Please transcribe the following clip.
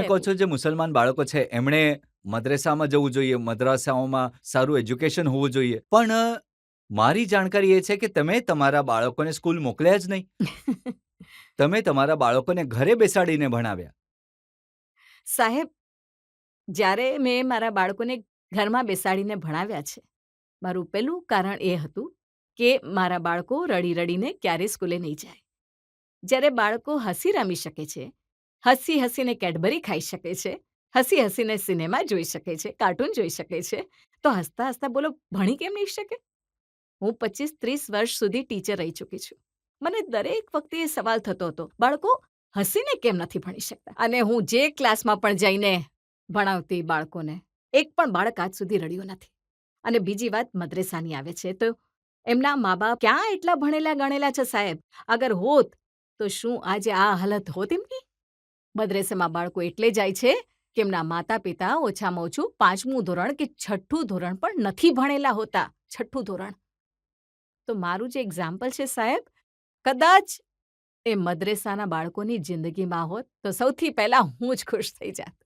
કહો રહેવું. છો જે મુસલમાન બાળકો છે એમણે મદ્રેસામાં જવું જોઈએ, મદ્રાસાઓમાં સારું એજ્યુકેશન હોવું જોઈએ. પણ મારી જાણકારી એ છે કે તમે તમારા બાળકોને સ્કૂલ મોકલ્યા જ નહીં. તમે તમારા બાળકોને ઘરે બેસાડીને ભણાવ્યા. સાહેબ, જ્યારે મેં મારા બાળકોને ઘરમાં બેસાડીને ભણાવ્યા છે, મારું પહેલું કારણ એ હતું કે મારા બાળકો રડી રડીને ક્યારેય સ્કૂલે નહીં જાય. જ્યારે બાળકો હસી રમી શકે છે, હસી હસીને કેડબરી ખાઈ શકે છે, હસી હસીને સિનેમા જોઈ શકે છે, કાર્ટૂન જોઈ શકે છે, તો હસતા હસતા બોલો ભણી કેમ નહીં શકે? હું 25-30 વર્ષ સુધી ટીચર રહી ચૂકી છું. મને દરેક વખતે એ સવાલ થતો હતો, બાળકો હસીને કેમ નથી ભણી શકતા? અને હું જે ક્લાસમાં પણ જઈને ભણાવતી બાળકોને, એક પણ બાળક આજ સુધી રડ્યું નથી. અને બીજી વાત મદ્રેસાની આવે છે તો એમના મા-બાપ ક્યાં એટલા ભણેલા ગણેલા છે સાહેબ? અગર હોત તો શું આજે આ હાલત હોત એમની? મદ્રેસામાં બાળકો એટલે જાય છે કે એમના માતા-પિતા ઓછામાં ઓછું 5મું ધોરણ કે 6ઠ્ઠું ધોરણ પણ નથી ભણેલા હોતા. 6ઠ્ઠું ધોરણ. તો મારું જે એક્ઝામ્પલ છે સાહેબ, કદાચ એ મદ્રેસાના બાળકોની જિંદગીમાં હોત તો સૌથી પહેલા હું જ ખુશ થઈ જાત.